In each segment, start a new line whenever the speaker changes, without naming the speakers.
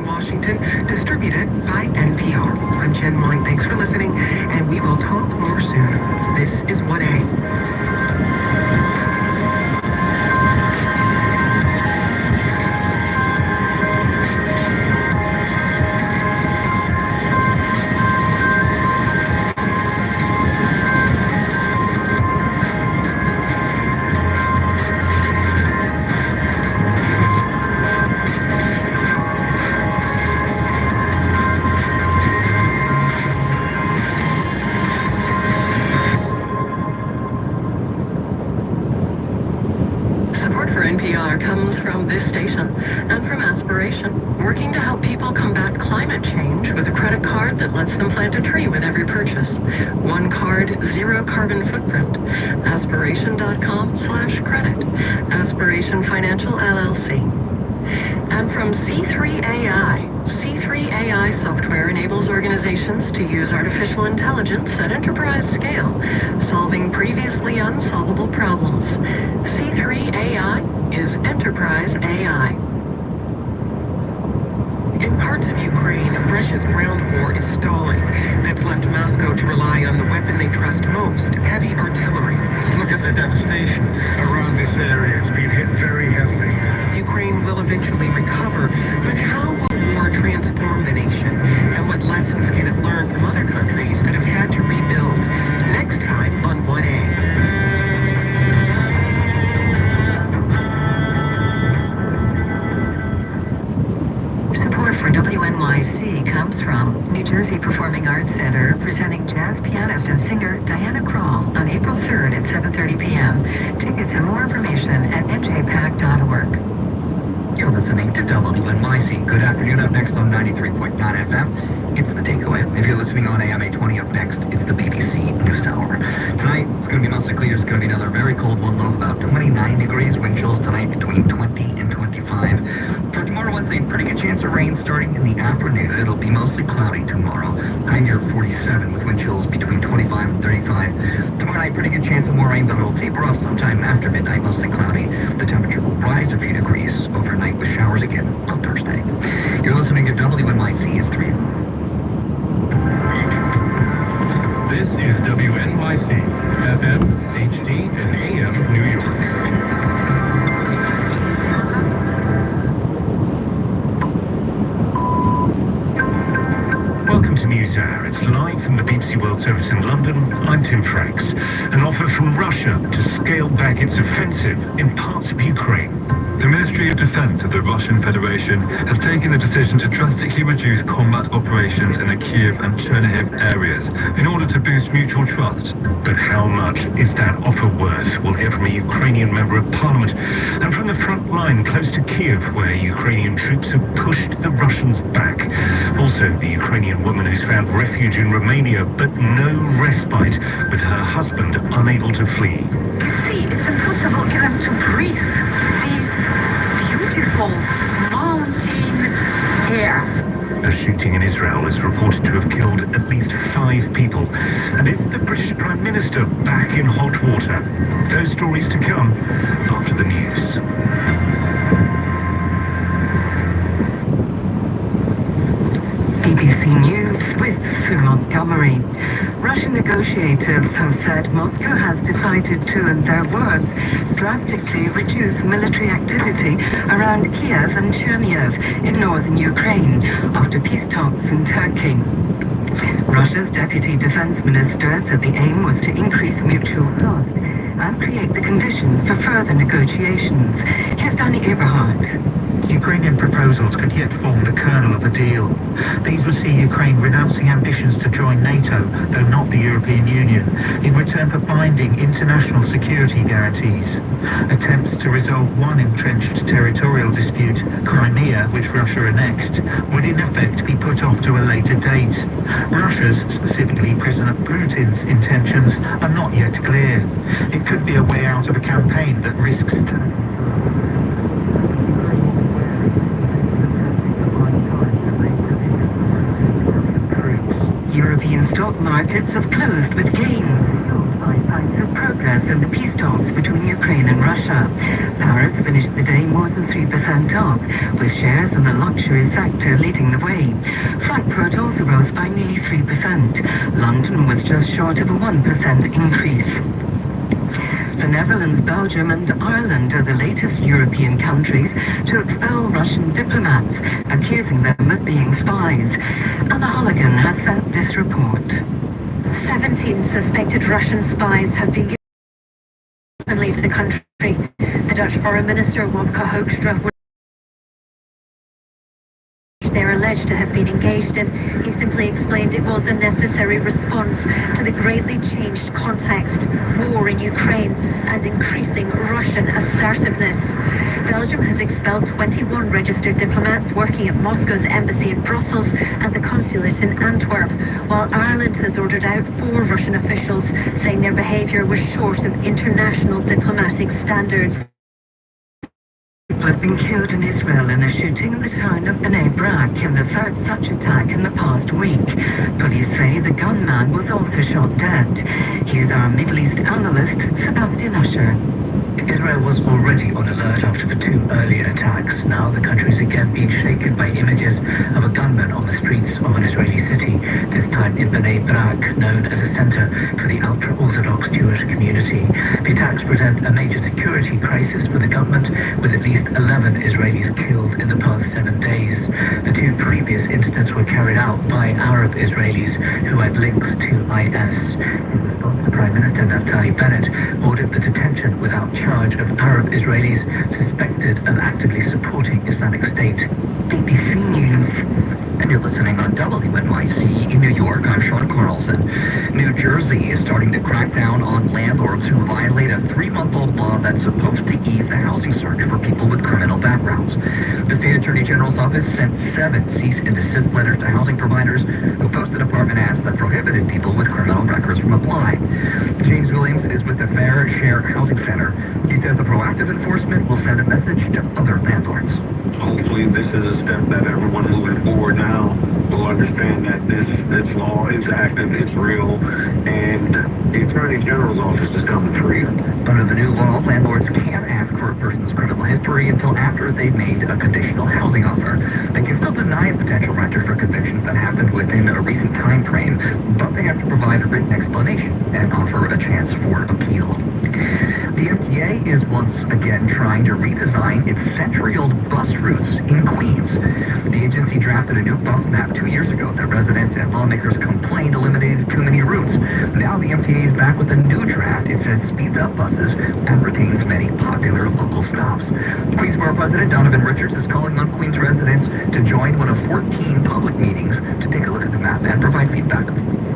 Washington, distributed by NPR. I'm Jen Moyne. Thanks for listening, and we will talk more soon. This is 1A. NPR comes from this station and from Aspiration, working to help people combat climate change with a credit card that lets them plant a tree with every purchase. One card, zero carbon footprint. Aspiration.com/credit. Aspiration Financial LLC. And from C3AI. C3AI software enables organizations to use artificial intelligence at enterprise scale, solving previously unsolvable problems. C3AI is enterprise AI. In parts of Ukraine, Russia's ground war is stalling. That's left Moscow to rely on the weapon they trust most, heavy artillery.
Look at the devastation around this area. It's been hit very heavily.
Ukraine will eventually recover, but how will war transform the nation? And what lessons can it learn from other countries that have had to rebuild? Next time on 1A. For WNYC comes from New Jersey Performing Arts Center, presenting jazz pianist and singer Diana Krall on April 3rd at 7:30 p.m. Tickets and more information at njpac.org.
You're listening to WNYC. Good afternoon. Up next on 93.9 FM, it's The Takeaway. If you're listening on AM 820, up next, it's the BBC News Hour. Tonight, it's going to be mostly clear. It's going to be another very cold one, low of about 29 degrees. Wind chills tonight between 20 and 25. For tomorrow Wednesday, pretty good chance of rain starting in the afternoon. It'll be mostly cloudy tomorrow. High near 47 with wind chills between 25 and 35. Tomorrow night, pretty good chance of more rain, but it'll taper off sometime after midnight, mostly cloudy. The temperature will rise a few degrees overnight with showers again on Thursday. You're listening to WNYC. It's 3.
This is WNYC, FM, HD, and AM New York. Welcome to News Hour. It's live from the BBC World Service in London. I'm Tim Franks. An offer from Russia to scale back its offensive in parts of Ukraine.
The Ministry of Defense of the Russian Federation has taken the decision to drastically reduce combat operations in the Kiev and Chernihiv areas in order to boost mutual trust.
But how much is that offer worth? We'll hear from a Ukrainian member of parliament and from the front line close to Kiev, where Ukrainian troops have pushed the Russians back. Also, the Ukrainian woman who's found refuge in Romania, but no respite, with her husband unable to flee.
You see, it's impossible even to breathe. Beautiful mountain air.
A shooting in Israel is reported to have killed at least 5 people. And is the British Prime Minister back in hot water? Those stories to come after the news.
BBC News with Sue Montgomery. Russian negotiators have said Moscow has decided to, in their words, drastically reduce military activity around Kiev and Chernihiv in northern Ukraine after peace talks in Turkey. Russia's deputy defense minister said the aim was to increase mutual trust and create the conditions for further negotiations. Here's Danny Eberhardt.
Ukrainian proposals could yet form the kernel of a deal. These would see Ukraine renouncing ambitions to join NATO, though not the European Union, in return for binding international security guarantees. Attempts to resolve one entrenched territorial dispute, Crimea, which Russia annexed, would in effect be put off to a later date. Russia's, specifically President Putin's, intentions are not yet clear. It could be a way out of a campaign that risks European stock markets have closed with gains.
signs of progress in the peace talks between Ukraine and Russia. Paris finished the day more than 3% up, with shares in the luxury sector leading the way. Frankfurt also rose by nearly 3%. London was just short of a 1% increase. The Netherlands, Belgium and Ireland are the latest European countries to expel Russian diplomats, accusing them of being spies. Anna Halligan has sent this report.
17 suspected Russian spies have been given to leave the country. The Dutch Foreign Minister Wopke Hoekstra they're alleged to have been engaged in. He simply explained it was a necessary response to the greatly changed context, war in Ukraine and increasing Russian assertiveness. Belgium has expelled 21 registered diplomats working at Moscow's embassy in Brussels and the consulate in Antwerp, while Ireland has ordered out 4 Russian officials, saying their behaviour was short of international diplomatic standards.
People have been killed in Israel in a shooting in the town of Bnei Brak in the third such attack in the past week. Police say the gunman was also shot dead. Here's our Middle East analyst, Sebastian Usher.
Israel was already on alert after the 2 earlier attacks. Now the country is again being shaken by images of a gunman on the streets of an Israeli city, this time in Bnei Brak, known as a center for the ultra-Orthodox Jewish community. The attacks present a major security crisis for the government, with at least 11 Israelis killed in the past 7 days. The 2 previous incidents were carried out by Arab Israelis who had links to IS. In response, the Prime Minister Naftali Bennett ordered the detention without charge of Arab Israelis suspected of actively supporting Islamic State.
BBC News.
And you're listening on WNYC in New York. I'm Sean Carlson. New Jersey is starting to crack down on landlords who violate a 3-month-old law that's supposed to ease the housing search for people with criminal backgrounds. The State Attorney General's office sent 7 cease and desist letters to housing providers who posted apartment ads that prohibited people with criminal records from applying. James Williams is with the Fair Share Housing Center. He says the proactive enforcement will send a message to other landlords.
Hopefully this is a step that everyone moving forward now will understand that this law is active, it's real, and the Attorney General's office is coming for you.
Under the new law, landlords can't ask for a person's criminal history until after they've made a conditional housing offer. They can still deny a potential renter for convictions that happened within a recent time frame, but they have to provide a written explanation and offer a chance for appeal. The MTA is once again trying to redesign its century-old bus routes in Queens. The agency drafted a new bus map 2 years ago that residents and lawmakers complained eliminated too many routes. Now the MTA is back with a new draft. It says speeds up buses and retains many popular local stops. Queens Borough President Donovan Richards is calling on Queens residents to join one of 14 public meetings to take a look at the map and provide feedback.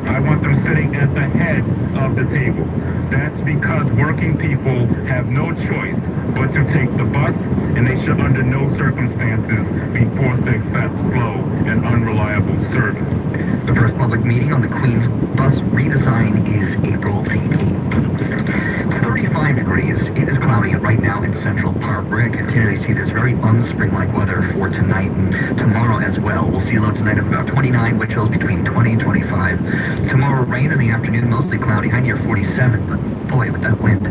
I want them sitting at the head of the table. That's because working people have no choice but to take the bus, and they should under no circumstances be forced to accept slow and unreliable service.
The first public meeting on the Queens bus redesign is April the 18th. It's 35 degrees. It is cloudy right now in Central Park. We're going to continue to see this very unspring-like weather for tonight and tomorrow as well. We'll see a low tonight of about 29, wind chills between 20 and 25. Tomorrow, rain in the afternoon, mostly cloudy, high near 47, but boy, with that wind,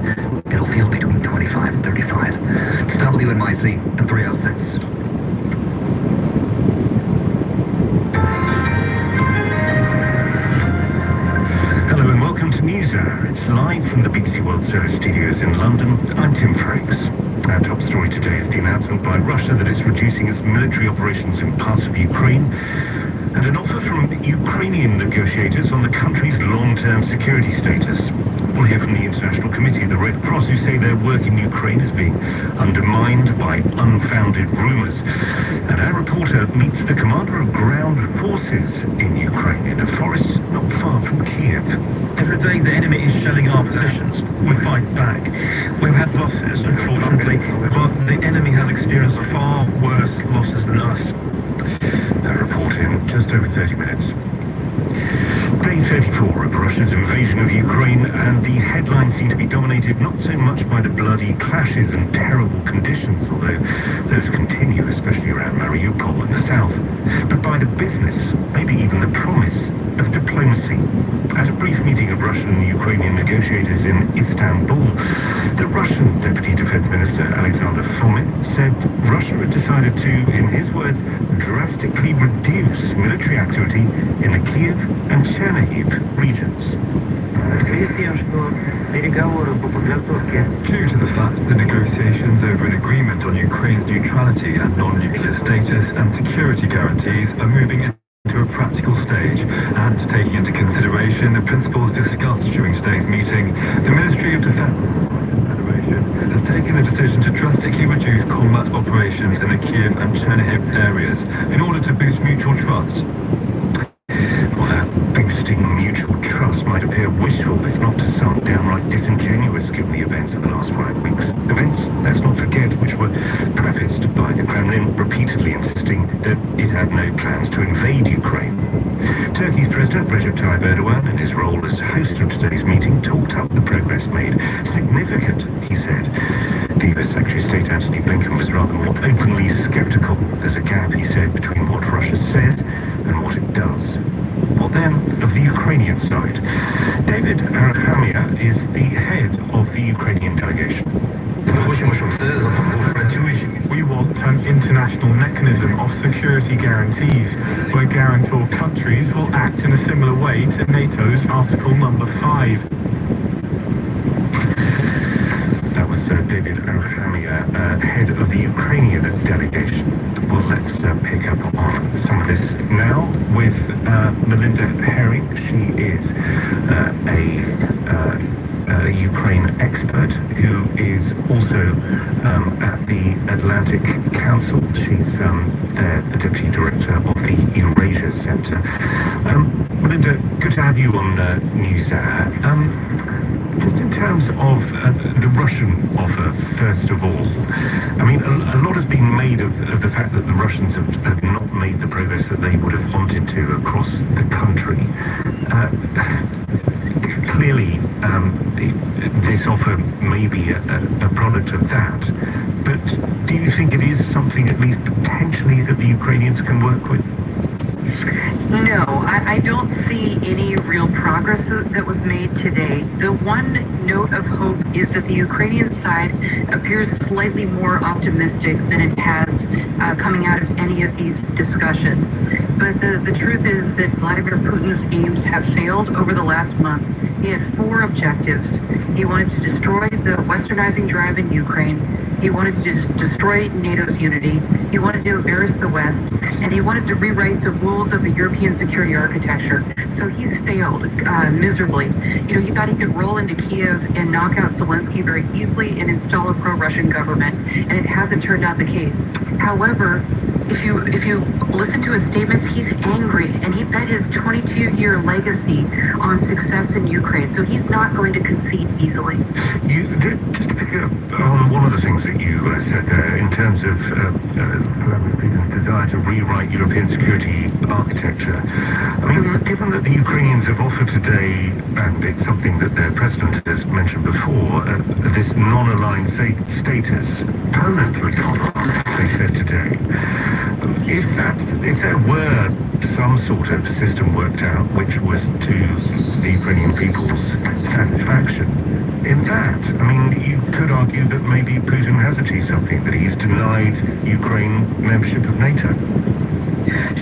it'll feel between 25 and 35. It's WNYC at 306.
Hello and welcome to NewsHour. It's live from the BBC World Service studios in London. I'm Tim Franks. Our top story today is the announcement by Russia that it's reducing its military operations in parts of Ukraine, and an offer from Ukrainian negotiators on the country's long-term security status. We'll hear from the International Committee of the Red Cross, who say their work in Ukraine is being undermined by unfounded rumours. And our reporter meets the commander of ground forces in Ukraine in a forest not far from Kiev.
Every day the enemy is shelling our positions. We fight back. We've had losses, unfortunately, but the enemy has experienced far worse losses than us.
A report in just over 30 minutes. Day 34 of Russia's invasion of Ukraine, and the headlines seem to be dominated not so much by the bloody clashes and terrible conditions, although those continue, especially around Mariupol in the south, but by the business, maybe even the promise, of diplomacy. At a brief meeting of Russian-Ukrainian negotiators in Istanbul, the Russian Deputy Defense Minister Alexander Fomin said Russia had decided to, in his words, drastically reduce military activity in the Kiev and Chernihiv regions.
Due to the fact the negotiations over an agreement on Ukraine's neutrality and non-nuclear status and security guarantees are moving into a practical stage, and taking into consideration the principles discussed during today's meeting, the Ministry of Defense Federation has taken the decision to drastically reduce combat operations in the Kiev and Chernihiv areas in order to boost mutual trust.
Well, that boosting mutual trust might appear wishful, if not to some downright disingenuous, given the events of the last 5 weeks. Events, let's not forget, which were prefaced by the Kremlin repeatedly insisting that it had no plans to invade Ukraine. Turkey's President Recep Tayyip Erdogan, in his role as host of today's meeting, talked up the progress made. Significant, he said. The US Secretary of State Antony Blinken was rather more openly sceptical. There's a gap, he said, between what Russia says and what it does. What then of the Ukrainian side? David Arachamia is the head of the Ukrainian delegation.
We want an international mechanism of security guarantees where guarantor countries will act in a similar way to NATO's Article number 5.
That was David Arachamia, head of the Ukrainian delegation. Well, let's pick up on some of this now with Melinda Herring. She is a Ukraine expert who is also at the Atlantic Council. She's the Deputy Director of the Eurasia Centre. Melinda, good to have you on NewsHour. Just in terms of the Russian offer, first of all, I mean, a lot has been made of the fact that the Russians have not made the progress that they would have wanted to across the country. Clearly, this offer may be a product of that, but do you think it is something, at least potentially, that the Ukrainians can work with?
No, I don't see any real progress that was made today. The one note of hope is that the Ukrainian side appears slightly more optimistic than it has coming out of any of these discussions. But the truth is that Vladimir Putin's aims have failed over the last month. He had 4 objectives. He wanted to destroy the westernizing drive in Ukraine. He wanted to destroy NATO's unity. He wanted to embarrass the West. And he wanted to rewrite the rules of the European security architecture. So he's failed miserably. You know, he thought he could roll into Kiev and knock out Zelensky very easily and install a pro-Russian government. And it hasn't turned out the case. However, if you listen to his statements, he's angry, and he bet his 22-year legacy on success in Ukraine. So he's not going to concede easily.
Just to pick up on one of the things that you said there, in terms of Vladimir Putin's desire to rewrite European security architecture. I mean, given that the Ukrainians have offered today, and it's something that their president has mentioned before, this non-aligned status, permanently non-aligned, they said today. If there were some sort of system worked out which was to the Ukrainian people's satisfaction, in that, I mean, you could argue that maybe Putin has achieved something, that he's denied Ukraine membership of NATO.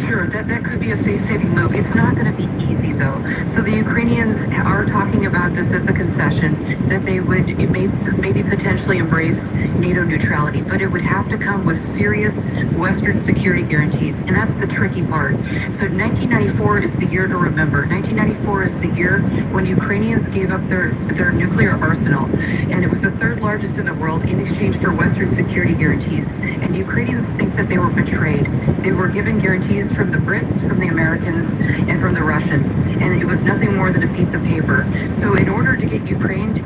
Sure, that could be a face-saving move. It's not going to be easy, though. So the Ukrainians are talking about this as a concession, that they would maybe potentially embrace NATO neutrality, but it would have to come with serious Western security guarantees, and that's the tricky part. So 1994 is the year to remember. 1994 is the year when Ukrainians gave up their nuclear arsenal, and it was the 3rd largest in the world in exchange for Western security guarantees. And Ukrainians think that they were betrayed. They were given guarantees from the Brits, from the Americans, and from the Russians, and it was nothing more than a piece of paper. So in order to get Ukraine to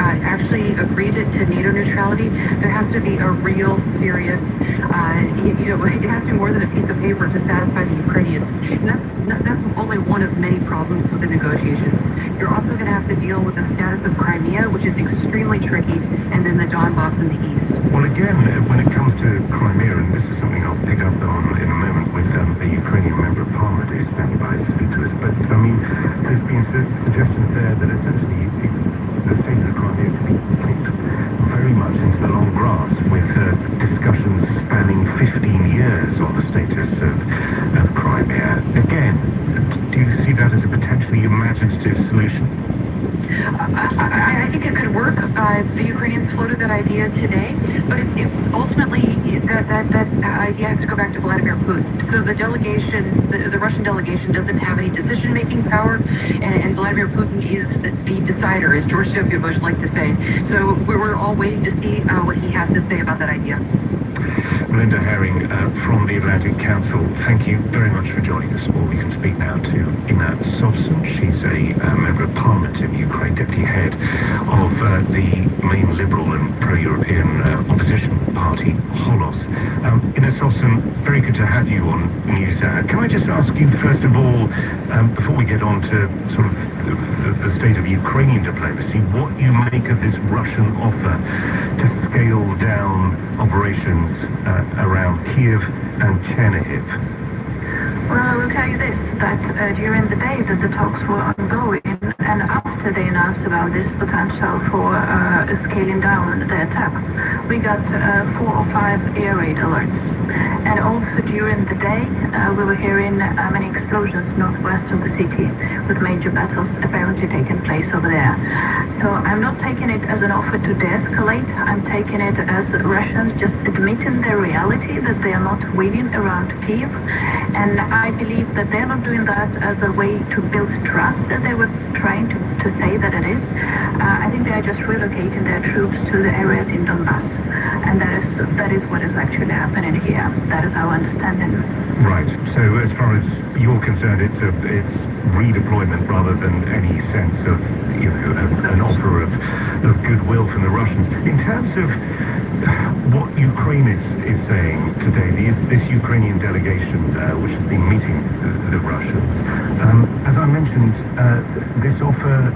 actually agree to NATO neutrality, there has to be a real serious, it has to be more than a piece of paper to satisfy the Ukrainians. And that's only one of many problems with the negotiations. You're also going to have to deal with the status of Crimea, which is extremely tricky, and then the Donbass in the east.
Well, again, when it comes to Crimea, and this is something I'll pick up on in a moment with a Ukrainian member of parliament who's standing by to speak to us, but I mean, there's been suggestions again. Do you see that as a potentially imaginative solution?
I think it could work. The Ukrainians floated that idea today, but ultimately that idea has to go back to Vladimir Putin. So the delegation, the Russian delegation, doesn't have any decision-making power, and Vladimir Putin is the decider, as George W. Bush liked to say. So we're all waiting to see what he has to say about that idea.
Melinda Herring from the Atlantic Council, thank you very much for joining us. Well, we can speak now to Ina Sobson. She's a member of Parliament in Ukraine, deputy head of the main liberal and pro-European opposition party, Holos. Ina Sobson, very good to have you on NewsHour. Can I just ask you, first of all, before we get on to sort of the state of Ukrainian diplomacy, what you make of this Russian offer to scale down operations around Kiev and Chernihiv?
Well, I will tell you this, that during the day that the talks were ongoing, and after they announced about this potential for scaling down the attacks, we got 4 or 5 air raid alerts. And also during the day, we were hearing many explosions northwest of the city, with major battles apparently taking place over there. So I'm not taking it as an offer to de-escalate. I'm taking it as Russians just admitting the reality that they are not winning around Kiev. And I believe that they're not doing that as a way to build trust, that they were trying to say that it is. I think they are just relocating their troops to the areas in Donbass. And that is what is actually happening here. That is our understanding.
Right. So as far as you're concerned, it's redeployment rather than any sense of, an offer of goodwill from the Russians. In terms of what Ukraine is saying today, this Ukrainian delegation which has been meeting the Russians, as I mentioned, this offer,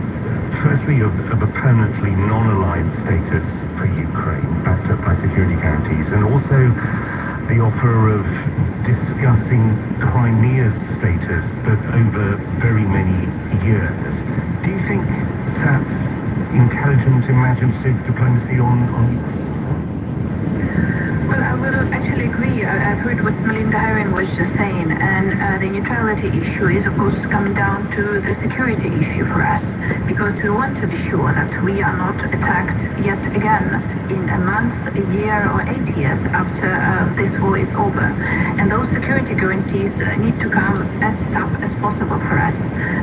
firstly, of a permanently non-aligned status for Ukraine, backed up by security guarantees, and also the offer of discussing Crimea's status, but over very many years. Do you think that's intelligent, imaginative diplomacy on
Well, I will actually agree. I've heard what Melinda Herring was just saying, and the neutrality issue is, of course, coming down to the security issue for us, because we want to be sure that we are not attacked yet again in a month, a year, or 8 years after this war is over. And those security guarantees need to come as tough as possible for us.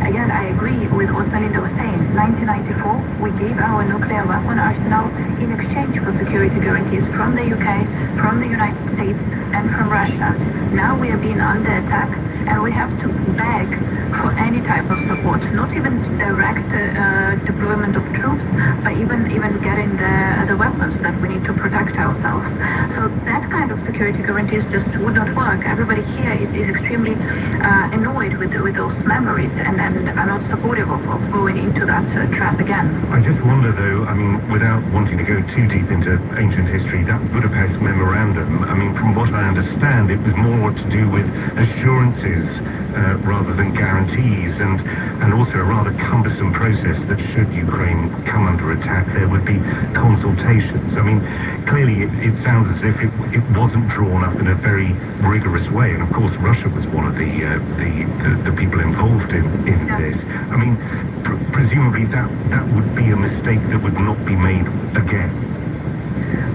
Again, I agree with what Melinda was saying. 1994, we gave our nuclear weapon arsenal in exchange for security guarantees from the UK, from the United States, and from Russia. Now we are being under attack, and we have to beg for any type of support, not even direct deployment of troops, but even getting the weapons that we need to protect ourselves. So that kind of security guarantees just would not work. Everybody here is extremely annoyed with those memories and are not supportive of going into that trap again.
I just wonder, though, without wanting to go too deep into ancient history, that Budapest memorandum, from what I understand, it was more to do with assurances rather than guarantees, and also a rather cumbersome process that should Ukraine come under attack, there would be consultations. Clearly it sounds as if it wasn't drawn up in a very rigorous way, and of course Russia was one of the people involved in this. Presumably that would be a mistake that would not be made again.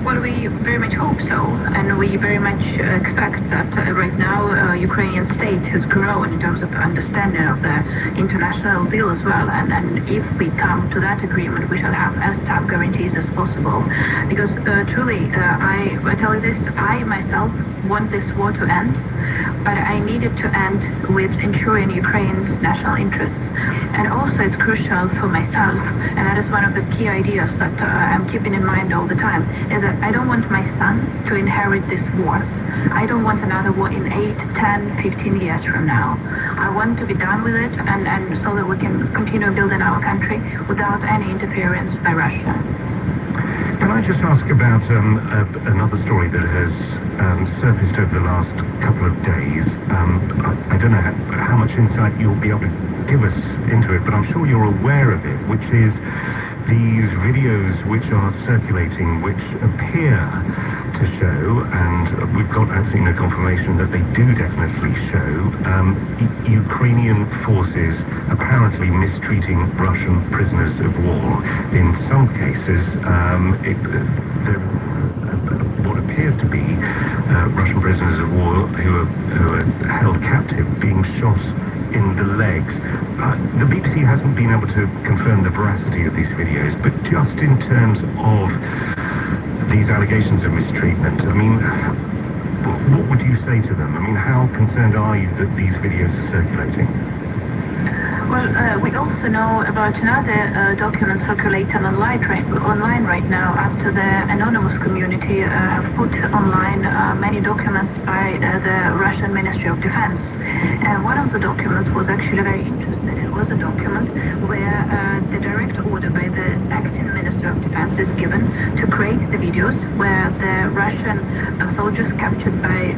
Well, we very much hope so, and we very much expect that right now Ukrainian state has grown in terms of understanding of the international deal as well, and if we come to that agreement, we shall have as tough guarantees as possible. Because truly, I tell you this, I myself want this war to end, but I need it to end with ensuring Ukraine's national interests. And also it's crucial for myself, and that is one of the key ideas that I'm keeping in mind all the time, is that I don't want my son to inherit this war. I don't want another war in 8, 10, 15 years from now. I want to be done with it, and so that we can continue building our country without any interference by Russia.
Can I just ask about another story that has surfaced over the last couple of days? I don't know how much insight you'll be able to give us into it, but I'm sure you're aware of it, which is these videos which are circulating, which appear to show, and we've got absolutely no confirmation that they do definitely show, Ukrainian forces apparently mistreating Russian prisoners of war. In some cases, what appears to be Russian prisoners of war who are held captive being shot in the legs. The BBC hasn't been able to confirm the veracity of these videos, but just in terms of these allegations of mistreatment, I mean, what would you say to them? I mean, how concerned are you that these videos are circulating?
Well, we also know about another document circulating online right now after the anonymous community have put online many documents by the Russian Ministry of Defense. And one of the documents was actually very interesting. It was a document where the direct order by the acting Minister of Defense is given to create the videos where the Russian soldiers captured by,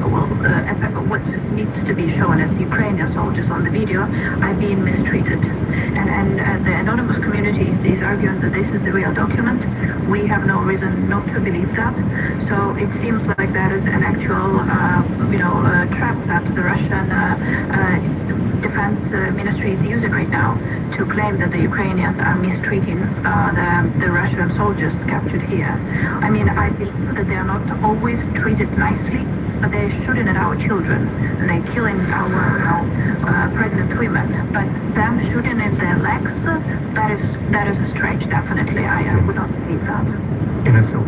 what needs to be shown as Ukrainian soldiers on the video are being mistreated. And the anonymous community is arguing that this is the real document. We have no reason not to believe that. So it seems like that is an actual, trap that the Russian Defense Ministry is using right now to claim that the Ukrainians are mistreating the Russian soldiers captured here. I mean, I believe that they are not always treated nicely, but they're shooting at our children and they're killing our pregnant women. But them shooting at their legs, that is a stretch, definitely. I would not believe that.
In itself,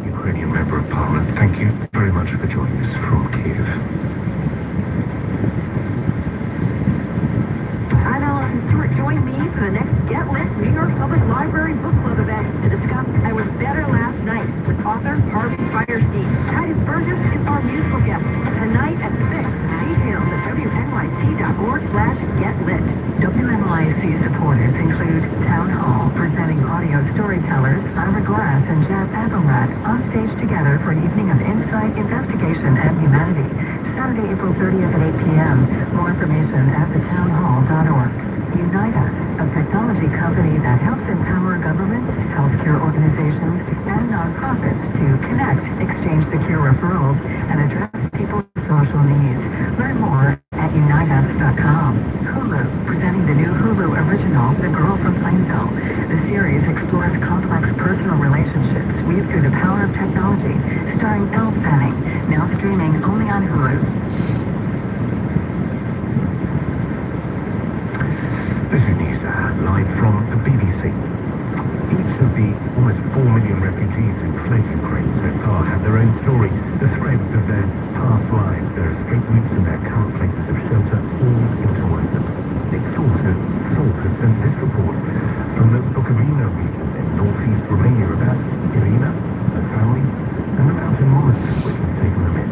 Ukrainian Member of Parliament, thank you very much for joining us from Kiev.
I'm Allison Stewart. Join me for the next Get Lit New York Public Library Book Club event to discuss I Was Better Last Night with author Harvey Firestein. Titus Burgess is our musical guest tonight at 6. Details at wnyc.org/getlit.
WNYC supporters include Town Hall, presenting audio storytellers Ira Glass and Jeff Abelrad on stage together for an evening of insight, investigation, and humanity. Saturday, April 30th at 8 p.m. More information at thetownhall.org. Unita, a technology company that helps empower governments, healthcare organizations, and nonprofits to connect, exchange secure referrals, and address people's social needs. Learn more at unita.com. Hulu, presenting the new Hulu original, The Girl from Plainville. The series explores complex personal relationships weaved through the power of technology, starring Elle Fanning, now streaming only on Hulu.
This is news live from the BBC. Each of the almost 4 million refugees who fled Ukraine so far have their own story, the threads of their past lives, their escape routes and their current places of shelter all intertwined them. Nick Salter has sent this report from the Bukovina region in northeast Romania about Irina, her family, and the mountain monastery which has taken them in.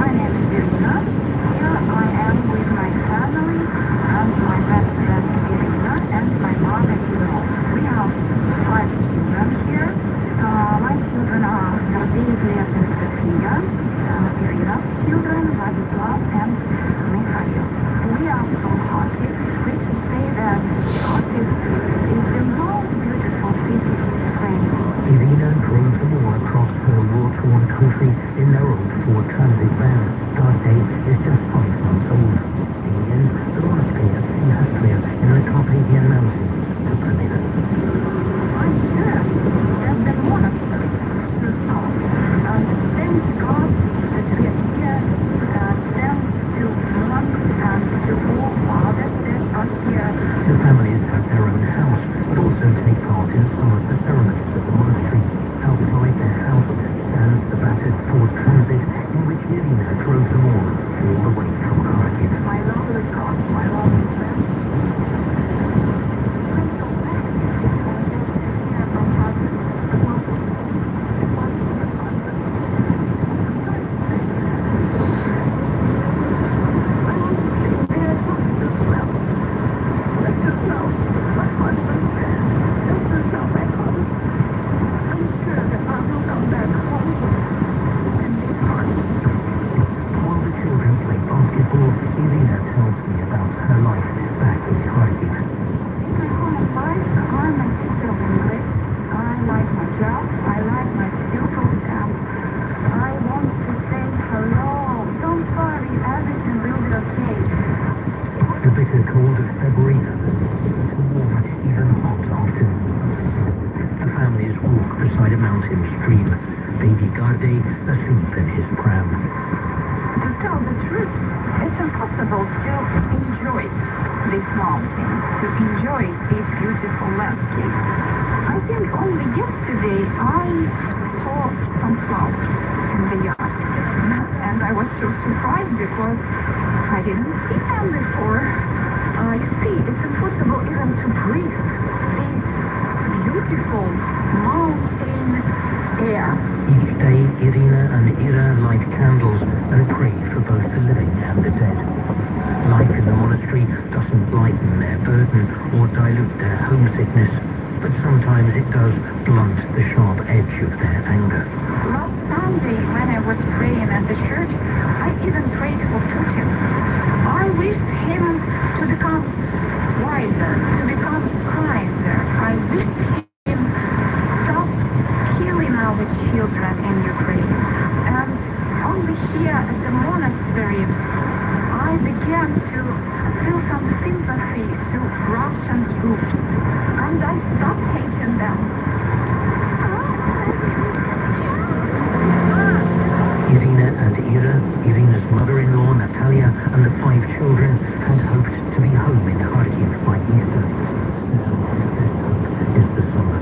My name is Irina. Here I am with my family and my best friend Irina and my mother-in-law. We have 5 children here. My children are possible to enjoy these mountains, to enjoy these beautiful landscapes. I think only yesterday I saw some flowers in the yard, and I was so surprised because I didn't see them before. You see, it's impossible even to breathe these beautiful mountain air.
Each day, Irina and Ira light candles and pray for both the living and the dead. Life in the monastery doesn't lighten their burden or dilute their homesickness, but sometimes it does blunt the sharp edge of their anger.
Last Sunday, when I was praying at the church, I even prayed for Putin. I wished him to become wiser, to become kinder. I wished him stop killing our children in Ukraine. And only here at the monastery, I began to feel some sympathy to Russian troops. And I stopped hating them.
Irina and Ira, Irina's mother-in-law Natalia, and the 5 children had hoped to be home in Kharkiv by Easter. Now, their hope is the summer.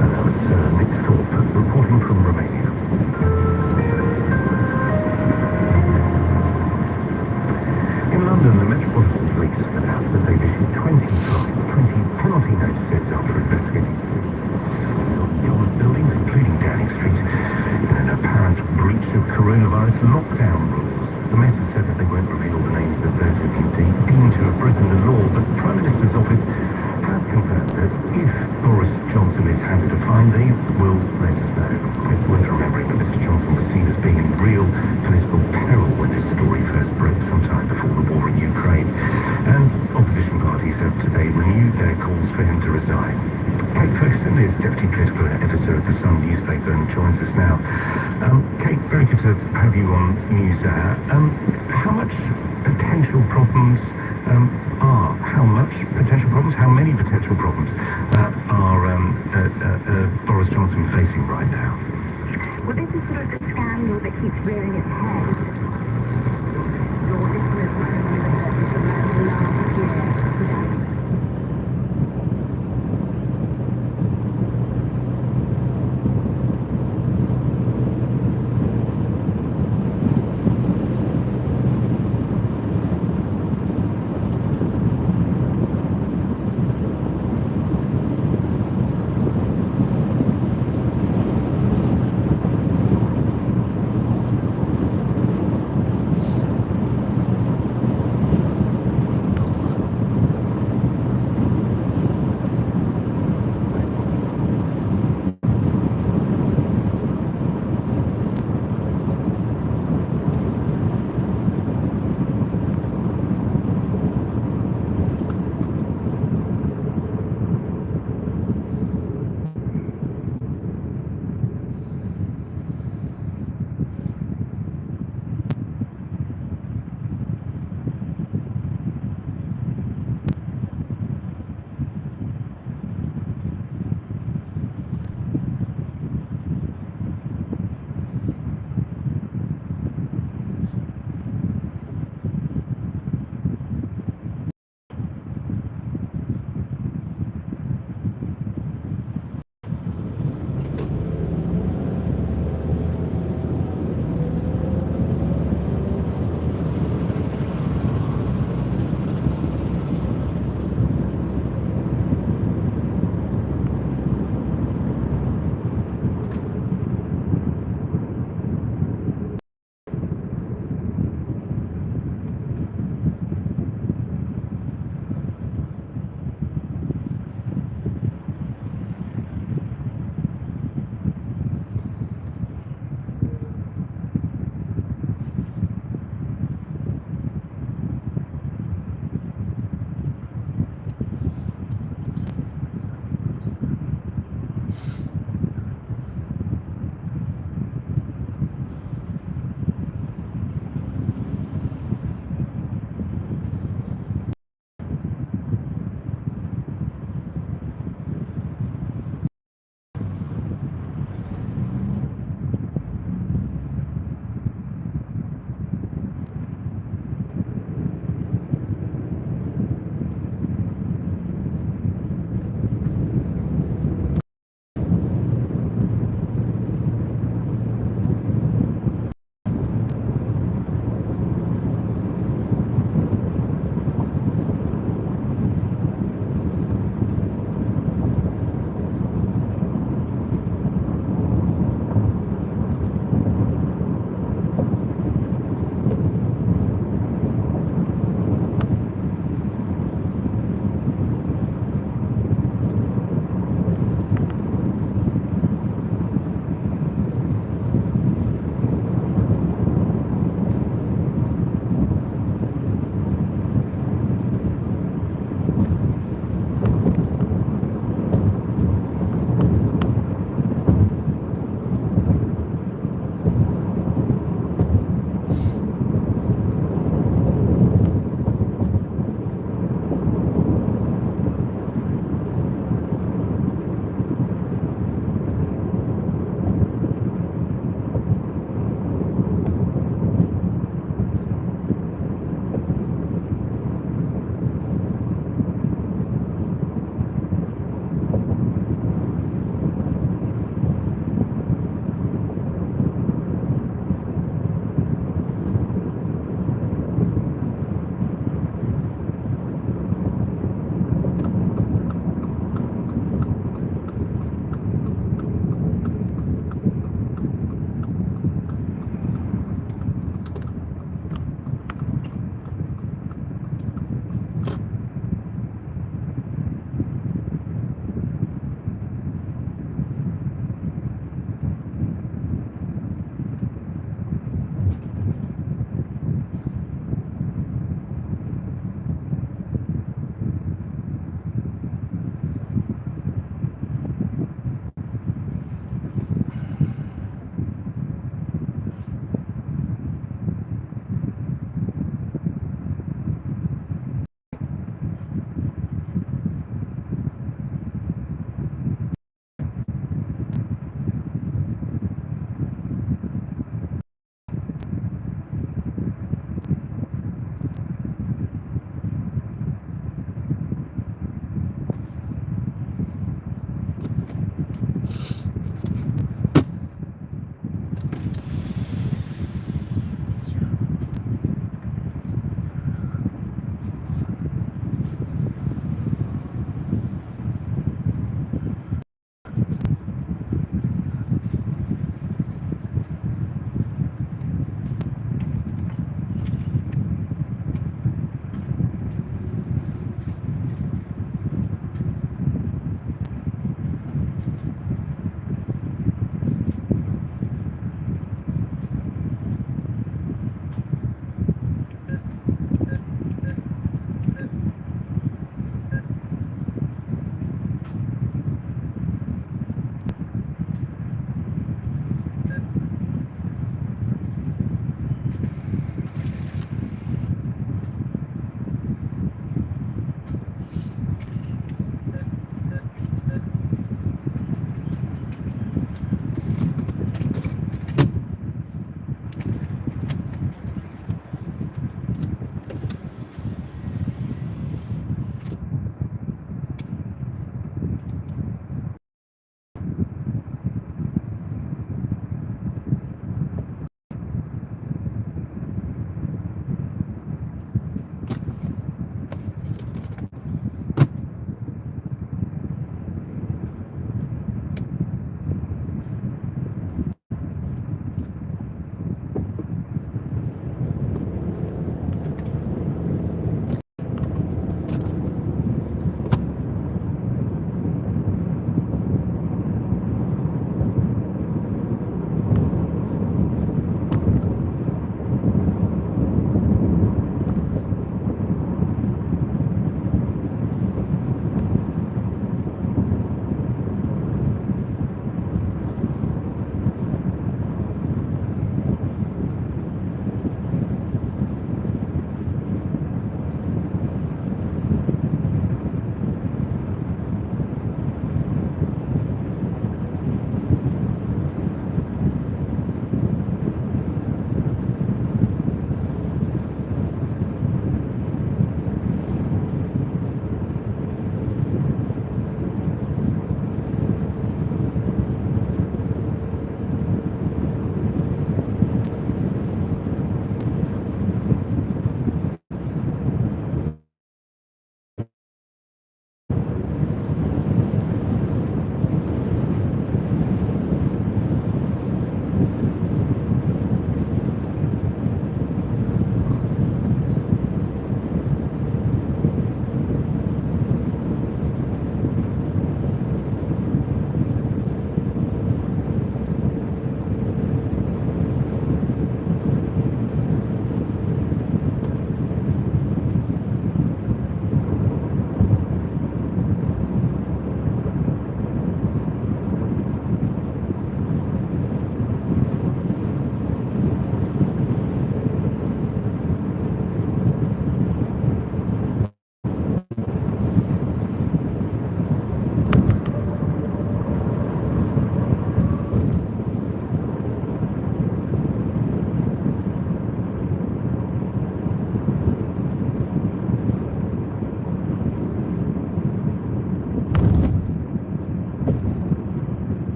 Hello, it's Nick Thorpe, reporting from Romania. In London, the Metropolitan Police announced that they've issued 20 penalty notices after investigating government buildings, including Downing Street, in an apparent breach of coronavirus lockdown rules. The Met has said that they won't